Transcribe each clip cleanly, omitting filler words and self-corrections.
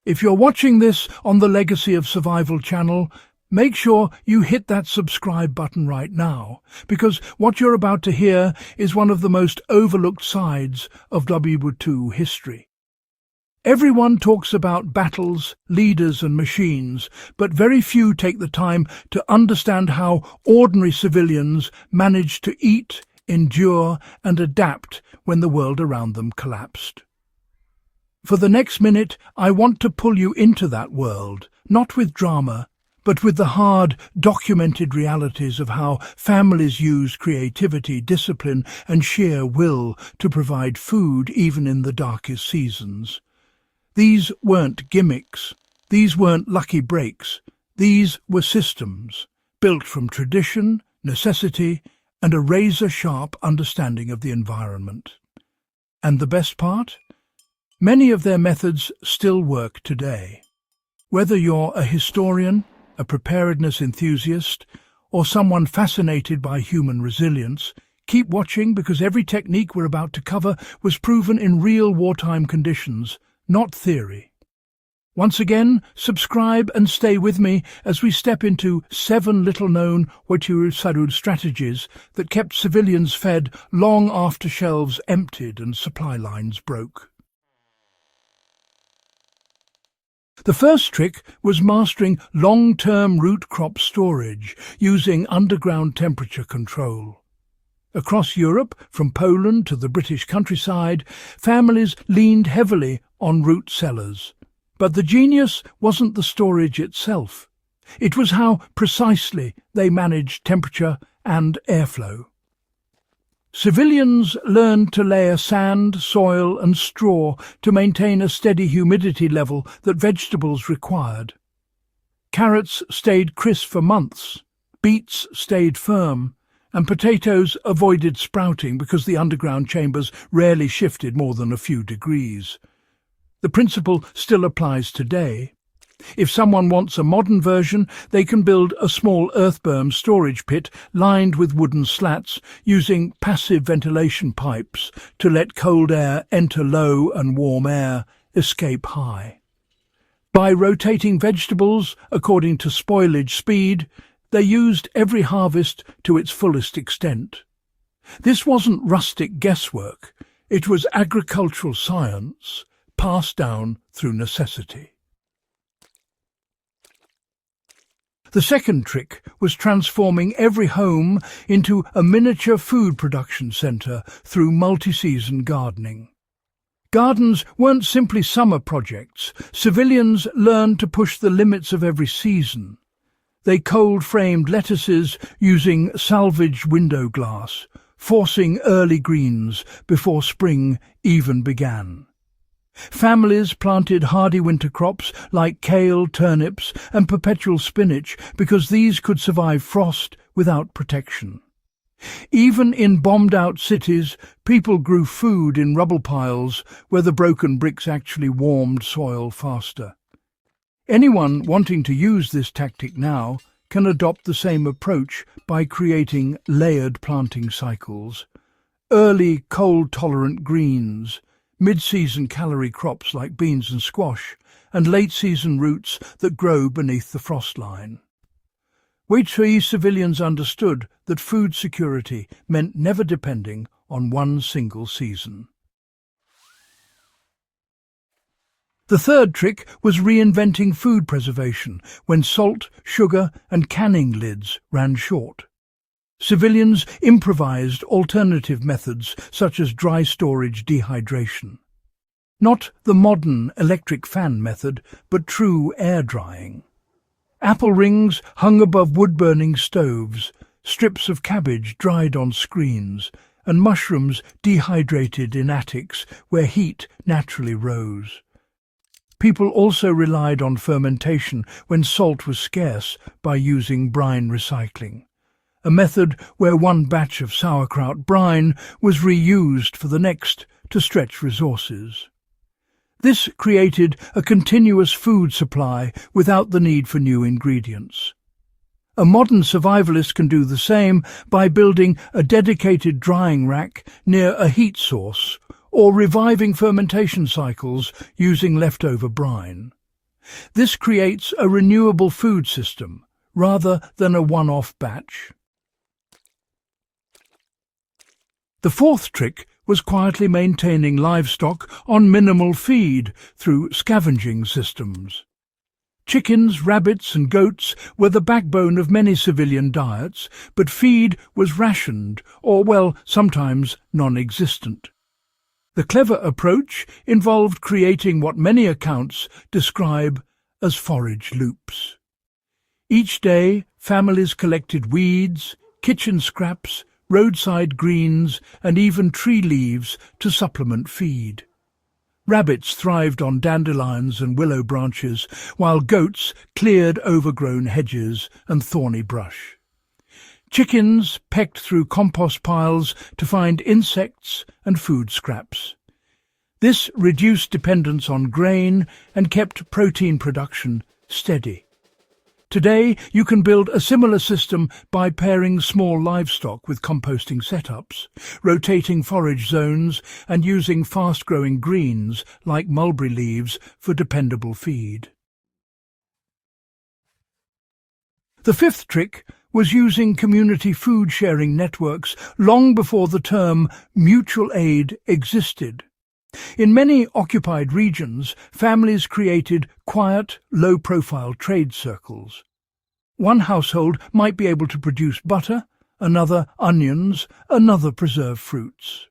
If you're watching this on the Legacy of Survival channel, make sure you hit that subscribe button right now, because what you're about to hear is one of the most overlooked sides of WW2 history. Everyone talks about battles, leaders and machines, but very few take the time to understand how ordinary civilians managed to eat, endure and adapt when the world around them collapsed. For the next minute, I want to pull you into that world, not with drama, but with the hard, documented realities of how families used creativity, discipline and sheer will to provide food even in the darkest seasons. These weren't gimmicks. These weren't lucky breaks. These were systems, built from tradition, necessity and a razor-sharp understanding of the environment. And the best part? Many of their methods still work today. Whether you're a historian, a preparedness enthusiast, or someone fascinated by human resilience, keep watching, because every technique we're about to cover was proven in real wartime conditions, not theory. Once again, subscribe and stay with me as we step into 7 little-known Sarud strategies that kept civilians fed long after shelves emptied and supply lines broke. The first trick was mastering long-term root crop storage using underground temperature control. Across Europe, from Poland to the British countryside, families leaned heavily on root cellars. But the genius wasn't the storage itself. It was how precisely they managed temperature and airflow. Civilians learned to layer sand, soil and straw to maintain a steady humidity level that vegetables required. Carrots stayed crisp for months, beets stayed firm, and potatoes avoided sprouting because the underground chambers rarely shifted more than a few degrees. The principle still applies today. If someone wants a modern version, they can build a small earthworm storage pit lined with wooden slats using passive ventilation pipes to let cold air enter low and warm air escape high. By rotating vegetables according to spoilage speed, they used every harvest to its fullest extent. This wasn't rustic guesswork, it was agricultural science, passed down through necessity. The second trick was transforming every home into a miniature food production centre through multi-season gardening. Gardens weren't simply summer projects. Civilians learned to push the limits of every season. They cold-framed lettuces using salvaged window glass, forcing early greens before spring even began. Families planted hardy winter crops like kale, turnips and perpetual spinach because these could survive frost without protection. Even in bombed-out cities, people grew food in rubble piles where the broken bricks actually warmed soil faster. Anyone wanting to use this tactic now can adopt the same approach by creating layered planting cycles. Early cold-tolerant greens, mid-season calorie crops like beans and squash, and late-season roots that grow beneath the frost line. WWII civilians understood that food security meant never depending on one single season. The third trick was reinventing food preservation when salt, sugar and canning lids ran short. Civilians improvised alternative methods such as dry storage dehydration. Not the modern electric fan method, but true air drying. Apple rings hung above wood-burning stoves, strips of cabbage dried on screens, and mushrooms dehydrated in attics where heat naturally rose. People also relied on fermentation when salt was scarce by using brine recycling, a method where one batch of sauerkraut brine was reused for the next to stretch resources. This created a continuous food supply without the need for new ingredients. A modern survivalist can do the same by building a dedicated drying rack near a heat source or reviving fermentation cycles using leftover brine. This creates a renewable food system, rather than a one-off batch. The fourth trick was quietly maintaining livestock on minimal feed through scavenging systems. Chickens, rabbits and goats were the backbone of many civilian diets, but feed was rationed or, well, sometimes non-existent. The clever approach involved creating what many accounts describe as forage loops. Each day, families collected weeds, kitchen scraps, roadside greens and even tree leaves to supplement feed. Rabbits thrived on dandelions and willow branches, while goats cleared overgrown hedges and thorny brush. Chickens pecked through compost piles to find insects and food scraps. This reduced dependence on grain and kept protein production steady. Today, you can build a similar system by pairing small livestock with composting setups, rotating forage zones, and using fast-growing greens like mulberry leaves for dependable feed. The fifth trick was using community food-sharing networks long before the term mutual aid existed. In many occupied regions, families created quiet, low-profile trade circles. One household might be able to produce butter, another onions, another preserved fruits.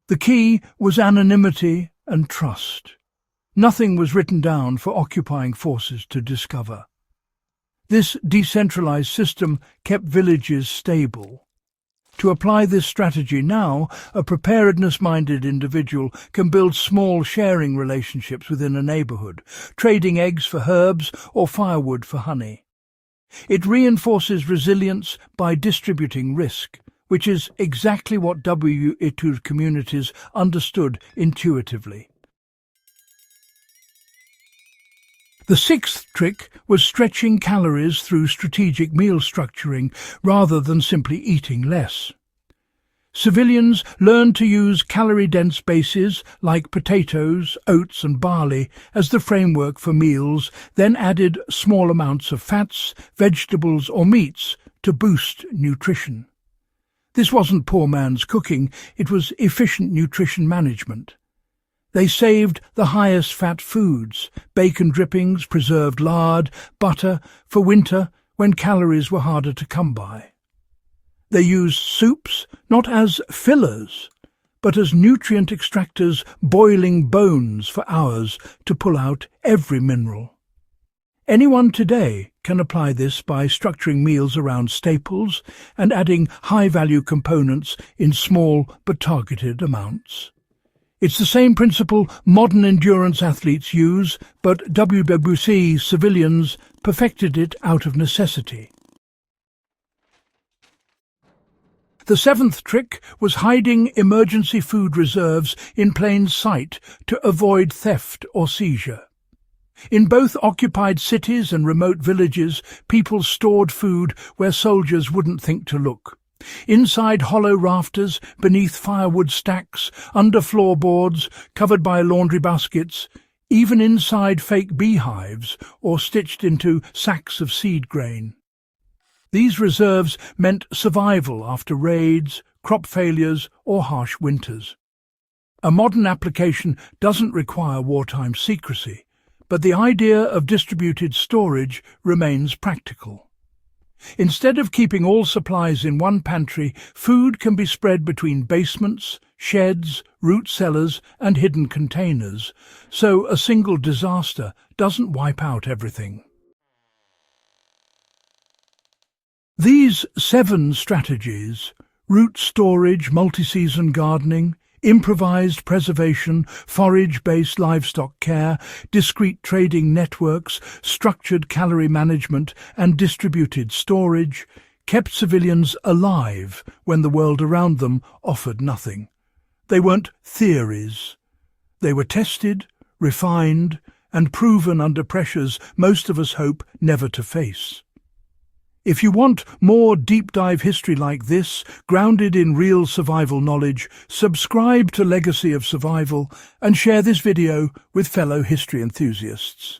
The key was anonymity and trust. Nothing was written down for occupying forces to discover. This decentralized system kept villages stable. To apply this strategy now, a preparedness-minded individual can build small sharing relationships within a neighborhood, trading eggs for herbs or firewood for honey. It reinforces resilience by distributing risk, which is exactly what WWII communities understood intuitively. The sixth trick was stretching calories through strategic meal structuring rather than simply eating less. Civilians learned to use calorie-dense bases like potatoes, oats and barley as the framework for meals, then added small amounts of fats, vegetables or meats to boost nutrition. This wasn't poor man's cooking, it was efficient nutrition management. They saved the highest fat foods, bacon drippings, preserved lard, butter, for winter when calories were harder to come by. They used soups not as fillers, but as nutrient extractors, boiling bones for hours to pull out every mineral. Anyone today can apply this by structuring meals around staples and adding high-value components in small but targeted amounts. It's the same principle modern endurance athletes use, but WWII civilians perfected it out of necessity. The seventh trick was hiding emergency food reserves in plain sight to avoid theft or seizure. In both occupied cities and remote villages, people stored food where soldiers wouldn't think to look. Inside hollow rafters, beneath firewood stacks, under floorboards, covered by laundry baskets, even inside fake beehives or stitched into sacks of seed grain. These reserves meant survival after raids, crop failures or harsh winters. A modern application doesn't require wartime secrecy, but the idea of distributed storage remains practical. Instead of keeping all supplies in one pantry, food can be spread between basements, sheds, root cellars and hidden containers, so a single disaster doesn't wipe out everything. These 7 strategies — root storage, multi-season gardening, improvised preservation, forage-based livestock care, discrete trading networks, structured calorie management and distributed storage — kept civilians alive when the world around them offered nothing. They weren't theories. They were tested, refined and proven under pressures most of us hope never to face. If you want more deep-dive history like this, grounded in real survival knowledge, subscribe to Legacy of Survival and share this video with fellow history enthusiasts.